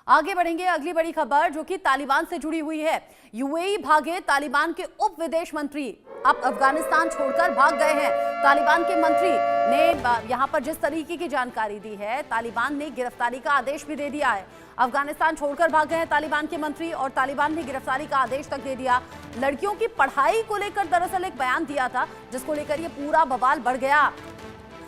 आगे बढ़ेंगे अगली बड़ी खबर जो कि तालिबान से जुड़ी हुई है। यूएई भागे तालिबान के उप विदेश मंत्री अब अफगानिस्तान छोड़कर भाग गए हैं। तालिबान के मंत्री ने यहां पर जिस तरीके की जानकारी दी है, तालिबान ने गिरफ्तारी का आदेश भी दे दिया है। अफगानिस्तान छोड़कर भाग गए हैं तालिबान के मंत्री और तालिबान ने गिरफ्तारी का आदेश तक दे दिया। लड़कियों की पढ़ाई को लेकर दरअसल एक बयान दिया था जिसको लेकर ये पूरा बवाल बढ़ गया।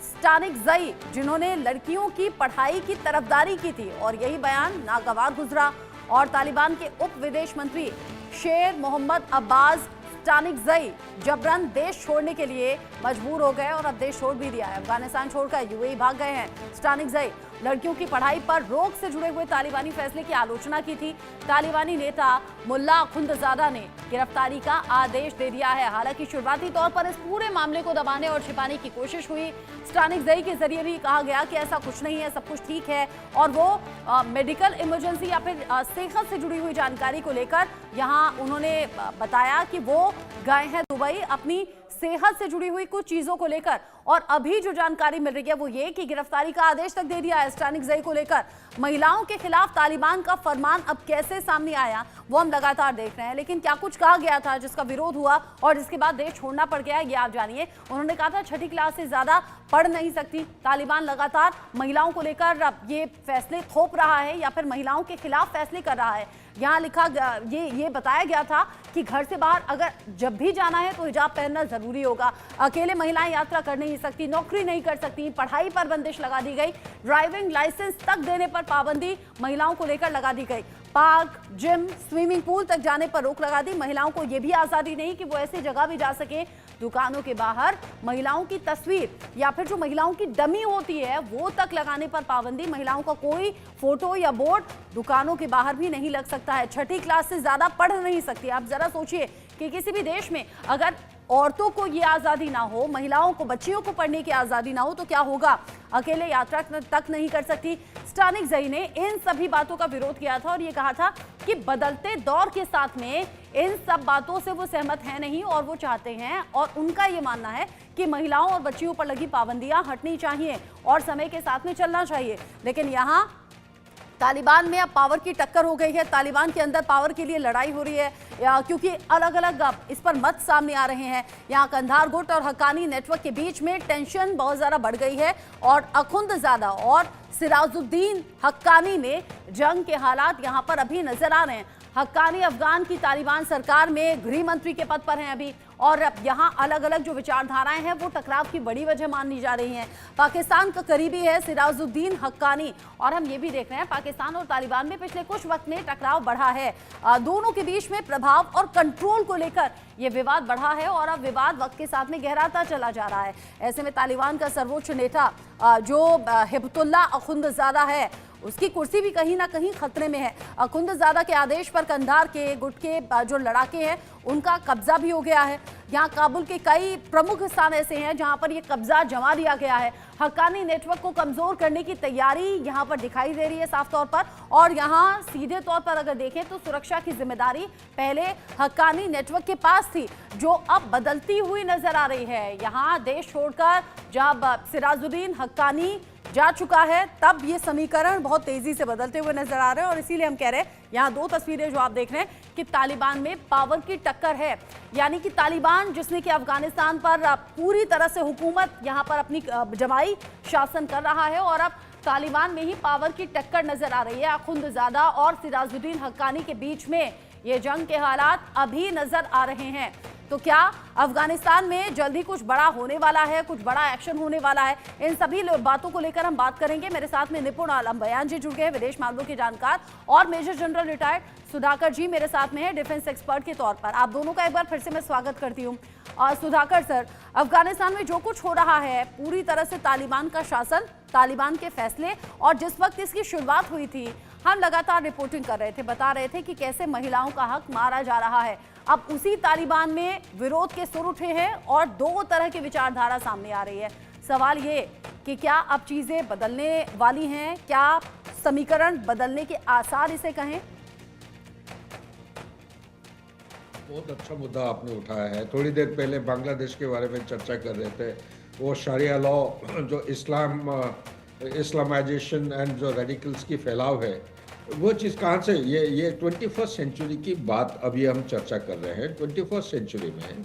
स्टानिक्ज़ई जिन्होंने लड़कियों की पढ़ाई की तरफदारी की थी और यही बयान नागवार गुजरा और तालिबान के उप विदेश मंत्री शेर मोहम्मद अब्बास स्टानिक्ज़ई जबरन देश छोड़ने के लिए मजबूर हो गए और अब देश छोड़ भी दिया है। अफगानिस्तान छोड़कर यूएई भाग गए हैं स्टानिक्ज़ई। लड़कियों की पढ़ाई पर रोक से जुड़े हुए तालिबानी फैसले की आलोचना की थी। तालिबानी नेता मुल्ला खुंदजादा ने गिरफ्तारी का आदेश दे दिया है। हालांकि शुरुआती तौर पर इस पूरे मामले को दबाने और छिपाने की कोशिश हुई। स्टानिक्ज़ई के जरिए भी कहा गया कि ऐसा कुछ नहीं है, सब कुछ ठीक है और वो मेडिकल इमरजेंसी या फिर सेहत से जुड़ी हुई जानकारी को लेकर यहाँ उन्होंने बताया कि वो गए हैं दुबई अपनी सेहत से जुड़ी हुई कुछ चीजों को लेकर। और अभी जो जानकारी मिल रही है वो ये कि गिरफ्तारी का आदेश तक दे दिया है स्टानिक्ज़ई को लेकर। महिलाओं के खिलाफ तालिबान का फरमान अब कैसे सामने आया वो हम लगातार देख रहे हैं, लेकिन क्या कुछ कहा गया था जिसका विरोध हुआ और जिसके बाद देश छोड़ना पड़ गया ये आप जानिए। उन्होंने कहा था छठी क्लास से ज्यादा पढ़ नहीं सकती। तालिबान लगातार महिलाओं को लेकर ये फैसले थोप रहा है या फिर महिलाओं के खिलाफ फैसले कर रहा है। यहाँ लिखा ये बताया गया था कि घर से बाहर अगर जब भी जाना है तो हिजाब पहनना जरूरी होगा। अकेले महिलाएं यात्रा कर नहीं सकती, नौकरी नहीं कर सकती, पढ़ाई पर बंदिश लगा दी गई, ड्राइविंग लाइसेंस तक देने पर पाबंदी महिलाओं को लेकर लगा दी गई, पार्क, जिम, स्विमिंग पूल तक जाने पर रोक लगा दी। महिलाओं को यह भी आजादी नहीं कि वो ऐसी जगह भी जा सके दुकानों के बाहर महिलाओं की तस्वीर या फिर जो महिलाओं की डमी होती है वो तक लगाने पर पाबंदी। महिलाओं का कोई फोटो या बोर्ड दुकानों के बाहर भी नहीं लग सकता है। छठी क्लास से ज्यादा पढ़ नहीं सकती। आप जरा सोचिए कि किसी भी देश में अगर औरतों को ये आजादी ना हो, महिलाओं को, बच्चियों को पढ़ने की आजादी ना हो तो क्या होगा। अकेले यात्रा तक नहीं कर सकती। स्टानिक्ज़ई ने इन सभी बातों का विरोध किया था और ये कहा था कि बदलते दौर के साथ में इन सब बातों से वो सहमत है नहीं और वो चाहते हैं और उनका ये मानना है कि महिलाओं और बच्चियों पर लगी पाबंदियां हटनी चाहिए और समय के साथ में चलना चाहिए। लेकिन यहाँ तालिबान में अब पावर की टक्कर हो गई है। तालिबान के अंदर पावर के लिए लड़ाई हो रही है क्योंकि अलग अलग इस पर मत सामने आ रहे हैं। यहाँ कंधार गुट और हक्कानी नेटवर्क के बीच में टेंशन बहुत ज़्यादा बढ़ गई है और अखुंदजादा और सिराजुद्दीन हक्कानी में जंग के हालात यहाँ पर अभी नजर आ रहे हैं। हक्कानी अफगान की तालिबान सरकार में गृह मंत्री के पद पर हैं अभी और यहाँ अलग अलग जो विचारधाराएं हैं वो टकराव की बड़ी वजह मानी जा रही हैं। पाकिस्तान का करीबी है सिराजुद्दीन हक्कानी और हम ये भी देख रहे हैं पाकिस्तान और तालिबान में पिछले कुछ वक्त में टकराव बढ़ा है। दोनों के बीच में प्रभाव और कंट्रोल को लेकर ये विवाद बढ़ा है और अब विवाद वक्त के साथ में गहराता चला जा रहा है। ऐसे में तालिबान का सर्वोच्च नेता जो हिब्बतुल्लाह अखुंदजादा है उसकी कुर्सी भी कहीं ना कहीं खतरे में है। अखुंदजादा के आदेश पर कंधार के गुट के जो लड़ाके हैं उनका कब्जा भी हो गया है। यहाँ काबुल के कई प्रमुख स्थान ऐसे हैं जहां पर ये कब्जा जमा दिया गया है। हक्कानी नेटवर्क को कमजोर करने की तैयारी यहाँ पर दिखाई दे रही है साफ तौर पर और यहाँ सीधे तौर पर अगर देखें तो सुरक्षा की जिम्मेदारी पहले हक्कानी नेटवर्क के पास थी जो अब बदलती हुई नजर आ रही है। यहाँ देश छोड़कर जब सिराजुद्दीन हक्कानी जा चुका है तब ये समीकरण बहुत तेजी से बदलते हुए नजर आ रहे हैं और इसीलिए हम कह रहे हैं यहाँ दो तस्वीरें जो आप देख रहे हैं कि तालिबान में पावर की टक्कर है। यानी कि तालिबान जिसने कि अफगानिस्तान पर पूरी तरह से हुकूमत यहाँ पर अपनी जमाई शासन कर रहा है और अब तालिबान में ही पावर की टक्कर नजर आ रही है। अखुंदजादा और सिराजुद्दीन हक्कानी के बीच में ये जंग के हालात अभी नजर आ रहे हैं। तो क्या अफगानिस्तान में जल्दी कुछ बड़ा होने वाला है, कुछ बड़ा एक्शन होने वाला है? इन सभी बातों को लेकर हम बात करेंगे। मेरे साथ में निपुण आलम बयान जी जुड़ गए हैं, विदेश मामलों के जानकार, और मेजर जनरल रिटायर्ड सुधाकर जी मेरे साथ में है डिफेंस एक्सपर्ट के तौर पर। आप दोनों का एक बार फिर से मैं स्वागत करती हूँ। और सुधाकर सर, अफगानिस्तान में जो कुछ हो रहा है पूरी तरह से तालिबान का शासन, तालिबान के फैसले और जिस वक्त इसकी शुरुआत हुई थी हम लगातार रिपोर्टिंग कर रहे थे, बता रहे थे कि कैसे महिलाओं का हक मारा जा रहा है। अब उसी तालिबान में विरोध के सुर उठे हैं और दो तरह की विचारधारा सामने आ रही है। सवाल ये कि क्या अब चीजें बदलने वाली हैं, क्या समीकरण बदलने के आसार इसे कहें? बहुत अच्छा मुद्दा आपने उठाया है। थोड़ी देर पहले बांग्लादेश के बारे में चर्चा कर रहे थे। वो शरिया लॉ जो इस्लामाइजेशन एंड जो रेडिकल्स की फैलाव है वो चीज़ कहाँ से, ये 21st सेंचुरी की बात अभी हम चर्चा कर रहे हैं। 21st सेंचुरी में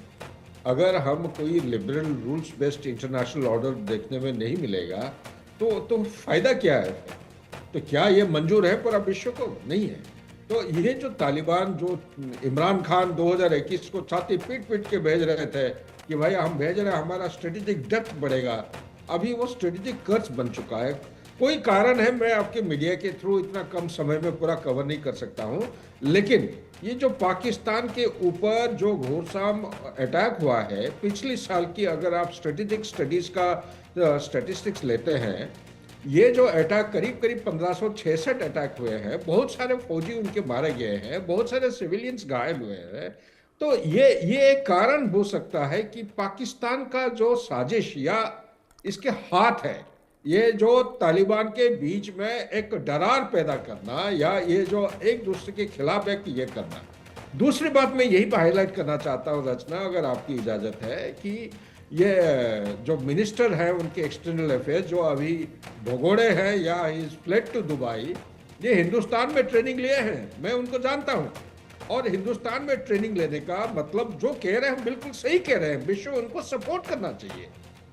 अगर हम कोई liberal rules based international order देखने में नहीं मिलेगा तो फायदा क्या है? तो क्या ये मंजूर है पूरा विश्व को? नहीं है। तो ये जो तालिबान, जो इमरान खान 2021 को छाती पीट पीट के भेज रहे थे कि भाई हम भेज रहे हैं, हमारा स्ट्रेटेजिक डेप्थ बढ़ेगा, अभी वो स्ट्रेटेजिक कर्ज बन चुका है। कोई कारण है, मैं आपके मीडिया के थ्रू इतना कम समय में पूरा कवर नहीं कर सकता हूं, लेकिन ये जो पाकिस्तान के ऊपर जो घोरसाम अटैक हुआ है पिछले साल की, अगर आप स्ट्रेटेजिक स्टडीज का स्टैटिस्टिक्स लेते हैं, ये जो अटैक करीब करीब 1566 अटैक हुए हैं, बहुत सारे फौजी उनके मारे गए हैं, बहुत सारे सिविलियंस घायल हुए हैं। तो ये एक कारण हो सकता है कि पाकिस्तान का जो साजिश या इसके हाथ है, ये जो तालिबान के बीच में एक दरार पैदा करना या ये जो एक दूसरे के खिलाफ है कि ये करना। दूसरी बात मैं यही हाईलाइट करना चाहता हूँ रचना, अगर आपकी इजाज़त है, कि ये जो मिनिस्टर हैं उनके एक्सटर्नल अफेयर्स जो अभी भगोड़े हैं या इज फ्लेड टू दुबई, ये हिंदुस्तान में ट्रेनिंग लिए हैं, मैं उनको जानता हूँ। और हिंदुस्तान में ट्रेनिंग लेने का मतलब जो कह रहे हैं बिल्कुल सही कह रहे हैं, विश्व उनको सपोर्ट करना चाहिए।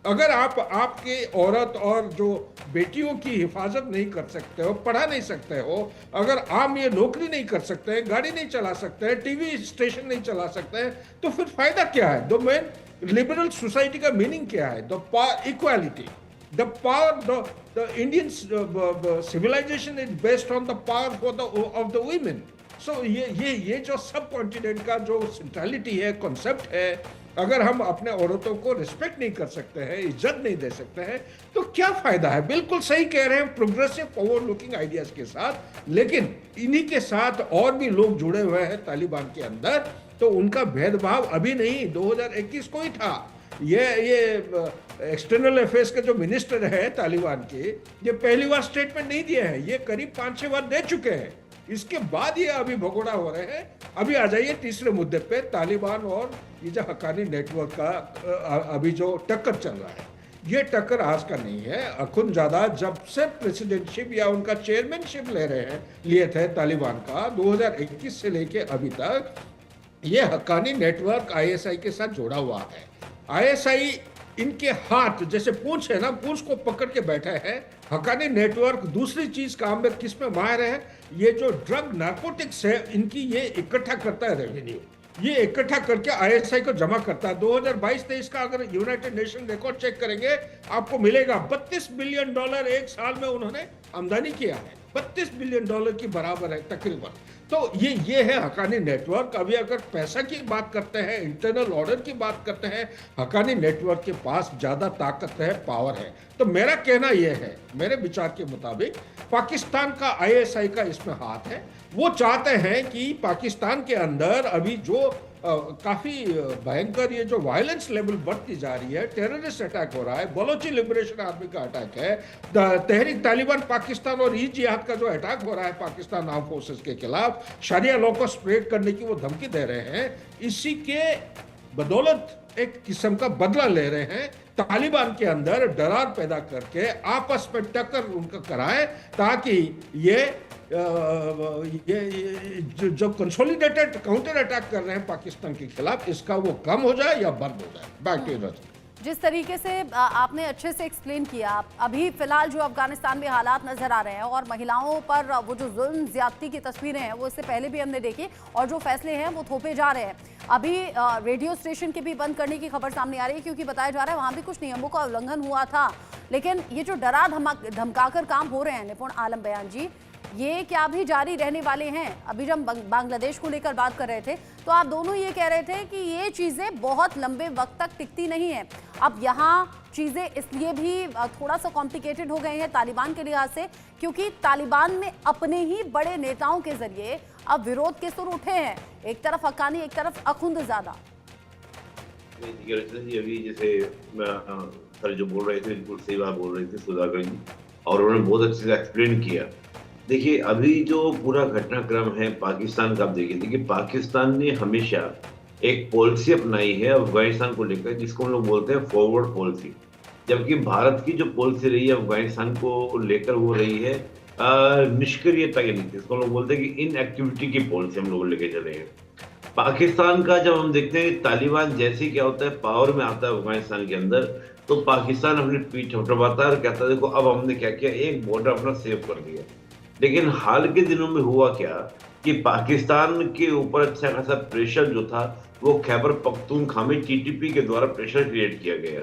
अगर आप आपके औरत और जो बेटियों की हिफाजत नहीं कर सकते हो, पढ़ा नहीं सकते हो, अगर आप ये नौकरी नहीं कर सकते हैं, गाड़ी नहीं चला सकते हैं, टीवी स्टेशन नहीं चला सकते हैं, तो फिर फायदा क्या है? द मेन लिबरल सोसाइटी का मीनिंग क्या है? The power equality, the power, the Indian civilization is based on the power for the of the women. So ये जो सब कॉन्टिनेंट का जो सेंट्रलिटी है, कॉन्सेप्ट है, अगर हम अपने औरतों को रिस्पेक्ट नहीं कर सकते हैं, इज्जत नहीं दे सकते हैं, तो क्या फायदा है? बिल्कुल सही कह रहे हैं, प्रोग्रेसिव फॉरवर्ड लुकिंग आइडियाज के साथ, लेकिन इन्हीं के साथ और भी लोग जुड़े हुए हैं तालिबान के अंदर, तो उनका भेदभाव अभी नहीं, 2021 को ही था। ये एक्सटर्नल अफेयर्स के जो मिनिस्टर है तालिबान के, ये पहली बार स्टेटमेंट नहीं दिए हैं, ये करीब 5-6 बार दे चुके हैं। इसके बाद ये अभी भगोड़ा हो रहे हैं। अभी आ जाइए तीसरे मुद्दे पे, तालिबान और ये जो हक्कानी नेटवर्क का अभी जो टक्कर चल रहा है, ये टक्कर आज का नहीं है। अखुनजादा जब से प्रेसिडेंटशिप या उनका चेयरमैनशिप लिए थे तालिबान का 2021 से लेके अभी तक, ये हक्कानी नेटवर्क आईएसआई के साथ जुड़ा हुआ है। आईएसआई इनके हाथ जैसे पूंछ है ना, पूंछ को पकड़ के बैठे हैं। हक्कानी नेटवर्क दूसरी चीज काम में किस में माहिर है? ये जो ड्रग नार्कोटिक्स है, इनकी ये इकट्ठा करता है रेवेन्यू, ये इकट्ठा करके आईएसआई को जमा करता है। 2022-23 का अगर यूनाइटेड नेशन रिकॉर्ड चेक करेंगे आपको मिलेगा $32 बिलियन एक साल में उन्होंने आमदनी किया है। $32 बिलियन की बराबर है तकरीबन। तो ये है हक्कानी नेटवर्क। अभी अगर पैसा की बात करते हैं, इंटरनल ऑर्डर की बात करते हैं, हक्कानी नेटवर्क के पास ज्यादा ताकत है, पावर है। तो मेरा कहना यह है, मेरे विचार के मुताबिक पाकिस्तान का आईएसआई का इसमें हाथ है। वो चाहते हैं कि पाकिस्तान के अंदर अभी जो काफी भयंकर ये जो वायलेंस लेवल बढ़ती जा रही है, टेररिस्ट अटैक हो रहा है, बलोची लिबरेशन आर्मी का अटैक है, तहरीक तालिबान पाकिस्तान और ई जिहाद का जो अटैक हो रहा है पाकिस्तान आर्म फोर्सेस के खिलाफ, शरिया लॉ को स्प्रेड करने की वो धमकी दे रहे हैं। इसी के बदौलत एक किस्म का बदला ले रहे हैं, तालिबान के अंदर दरार पैदा करके आपस में टक्कर उनका कराए, ताकि ये जो कंसोलिडेटेड काउंटर अटैक कर रहे हैं पाकिस्तान के खिलाफ, इसका वो कम हो जाए या बंद हो जाए। Back to you. जिस तरीके से आपने अच्छे से एक्सप्लेन किया, अभी फिलहाल जो अफगानिस्तान में हालात नजर आ रहे हैं और महिलाओं पर वो जो जुल्म ज्यादती की तस्वीरें हैं वो इससे पहले भी हमने देखी, और जो फैसले हैं वो थोपे जा रहे हैं। अभी रेडियो स्टेशन के भी बंद करने की खबर सामने आ रही है, क्योंकि बताया जा रहा है वहां भी कुछ नियमों का उल्लंघन हुआ था। लेकिन ये जो डरा धमकाकर काम हो रहे हैं निपुण आलम बयान जी, ये क्या भी जारी रहने वाले हैं? अभी जब बांग्लादेश को लेकर बात कर रहे थे तो आप दोनों ये कह रहे थे कि ये चीजें बहुत लंबे वक्त तक टिकती नहीं है। अब यहाँ चीजें इसलिए भी थोड़ा सा कॉम्प्लिकेटेड हो गए हैं तालिबान के लिहाज से, क्योंकि तालिबान में अपने ही बड़े नेताओं के जरिए अब विरोध के सुर उठे हैं, एक तरफ हक्कानी एक तरफ अखुंदजादा। अभी जैसे सर जो बोल रहे थे बिल्कुल सही बात बोल रहे थे सुधाकर जी, और उन्होंने बहुत अच्छे से एक्सप्लेन किया। देखिए अभी जो पूरा घटनाक्रम है पाकिस्तान का, आप देखिए पाकिस्तान ने हमेशा एक पॉलिसी अपनाई है अफगानिस्तान को लेकर, जिसको हम लोग बोलते हैं फॉरवर्ड पॉलिसी, जबकि भारत की जो पॉलिसी रही है अफगानिस्तान को लेकर वो रही है निष्क्रियता की नीति, इसको लोग बोलते हैं कि इनएक्टिविटी की पॉलिसी हम लोग लेके चले हैं। पाकिस्तान का जब हम देखते हैं तालिबान जैसे ही क्या होता है पावर में आता है अफगानिस्तान के अंदर, तो पाकिस्तान अपनी पीठ थपथपाता है और कहता है देखो अब हमने क्या किया, एक बॉर्डर अपना सेव कर दिया। लेकिन हाल के दिनों में हुआ क्या कि पाकिस्तान के ऊपर अच्छा खासा प्रेशर जो था वो खैबर पख्तूनख्वा में टीटीपी के द्वारा प्रेशर क्रिएट किया गया।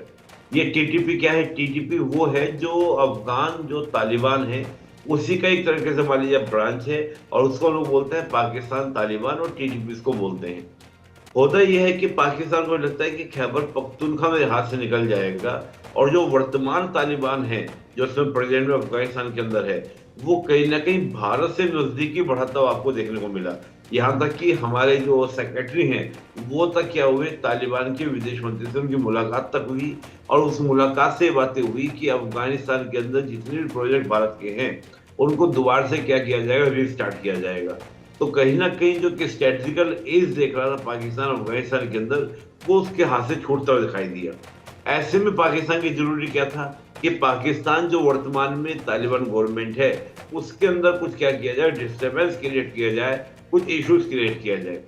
ये टीटीपी क्या है? टीटीपी वो है जो अफगान जो तालिबान है उसी का एक तरीके से मान लीजिए ब्रांच है, और उसको लोग बोलते हैं पाकिस्तान तालिबान, और टीटीपी इसको बोलते हैं। होता यह है कि पाकिस्तान को लगता है कि खैबर पख्तूनख्वा मेरे हाथ से निकल जाएगा, और जो वर्तमान तालिबान है जो इसमें प्रेजेंट में अफगानिस्तान के अंदर है वो कहीं ना कहीं भारत से नजदीकी बढ़ाता हुआ आपको देखने को मिला। यहाँ तक कि हमारे जो सेक्रेटरी हैं वो तक क्या हुए, तालिबान के विदेश मंत्री से उनकी मुलाकात तक हुई, और उस मुलाकात से बातें हुई कि अफगानिस्तान के अंदर जितने भी प्रोजेक्ट भारत के हैं उनको दोबारा से क्या किया जाएगा, रीस्टार्ट किया जाएगा। तो कहीं ना कहीं जो कि स्ट्रेटेजिकल एज देख रहा था पाकिस्तान अफगानिस्तान के अंदर वो उसके हाथ से छूटता हुआ दिखाई दिया। ऐसे में पाकिस्तान की जरूरी क्या था कि पाकिस्तान जो वर्तमान में तालिबान गवर्नमेंट है उसके अंदर कुछ क्या किया जाए, डिस्टर्बेंस क्रिएट किया जाए, कुछ इश्यूज क्रिएट किया जाए।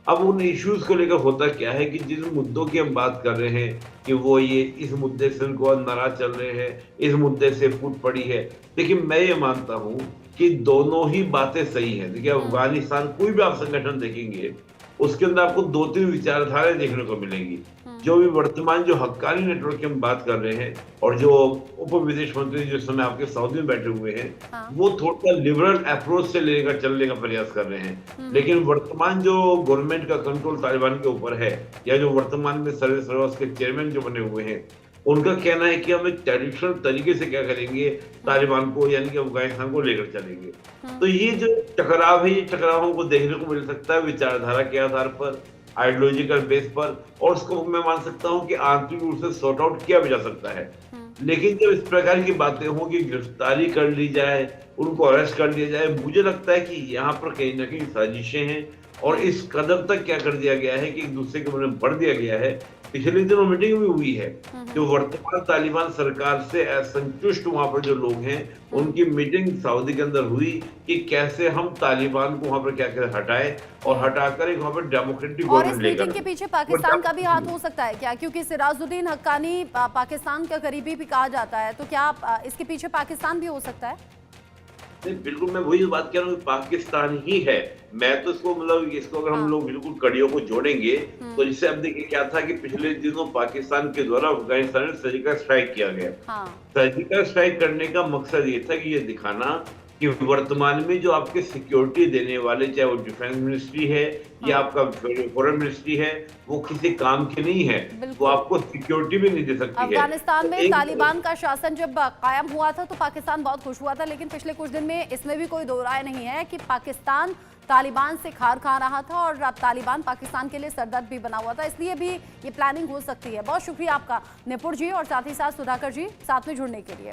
अब उन इश्यूज को लेकर होता क्या है कि जिन मुद्दों की हम बात कर रहे हैं कि वो ये इस मुद्दे से उनको नाराज चल रहे हैं, इस मुद्दे से फूट पड़ी है। लेकिन मैं ये मानता हूं कि दोनों ही बातें सही हैं। देखिए अफगानिस्तान कोई भी आप संगठन देखेंगे उसके अंदर आपको दो तीन विचारधाराएं देखने को मिलेंगी। जो भी वर्तमान जो हक्कानी नेटवर्क की हम बात कर रहे हैं और जो उप विदेश मंत्री जो समय आपके सऊदी में बैठे हुए हैं, हाँ। वो थोड़ा लिबरल अप्रोच से लेकर चलने का प्रयास कर रहे हैं। लेकिन वर्तमान जो गवर्नमेंट का कंट्रोल तालिबान के ऊपर है, या जो वर्तमान में सर्विस के चेयरमैन जो बने हुए हैं, उनका कहना है कि हम एक ट्रेडिशनल तरीके से क्या करेंगे, तालिबान को यानी कि अफगानिस्तान को लेकर चलेंगे। तो ये जो टकराव है, ये टकराव हमको देखने को मिल सकता है विचारधारा के आधार पर, आइडियोलॉजिकल बेस पर, और उसको मैं मान सकता हूँ कि आंतरिक रूप से सॉर्ट आउट किया भी जा सकता है। लेकिन जब इस प्रकार की बातें हों कि गिरफ्तारी कर ली जाए, उनको अरेस्ट कर लिया जाए, मुझे लगता है कि यहाँ पर कहीं ना कहीं साजिशें हैं, और इस कदर तक क्या कर दिया गया है कि एक दूसरे के मन में भर दिया गया है। पिछले दिनों मीटिंग भी हुई है, जो वर्तमान तालिबान सरकार से असंतुष्ट वहां पर जो लोग हैं उनकी मीटिंग सऊदी के अंदर हुई कि कैसे हम तालिबान को वहां पर क्या क्या हटाए, और हटाकर एक वहां पर डेमोक्रेटिक और इस गवर्नमेंट लेकर। मीटिंग के पीछे पाकिस्तान का भी हाथ हो सकता है क्या? क्योंकि सिराजुद्दीन हक्कानी पाकिस्तान का करीबी भी कहा जाता है, तो क्या इसके पीछे पाकिस्तान भी हो सकता है? नहीं, बिल्कुल मैं वही बात कह रहा हूँ, पाकिस्तान ही है। मैं तो इसको मतलब इसको अगर हम लोग बिल्कुल कड़ियों को जोड़ेंगे तो जिससे अब देखिए क्या था कि पिछले दिनों पाकिस्तान के द्वारा अफगानिस्तान में सर्जिकल स्ट्राइक किया गया। हाँ। सर्जिकल स्ट्राइक करने का मकसद ये था कि ये दिखाना कि वर्तमान में जो आपके सिक्योरिटी देने वाले, चाहे वो डिफेंस मिनिस्ट्री है या आपका फॉरेन मिनिस्ट्री है, वो किसी काम की नहीं है, वो आपको सिक्योरिटी भी नहीं दे सकती है। अफगानिस्तान में तालिबान का शासन जब कायम हुआ था तो पाकिस्तान बहुत खुश हुआ था, लेकिन पिछले कुछ दिन में इसमें भी कोई दो राय नहीं है कि पाकिस्तान तालिबान से खार खा रहा था और अब तालिबान पाकिस्तान के लिए सरदर्द भी बना हुआ था, इसलिए भी ये प्लानिंग हो सकती है। बहुत शुक्रिया आपका निपुण जी, और साथ ही साथ सुधाकर जी साथ में जुड़ने के लिए।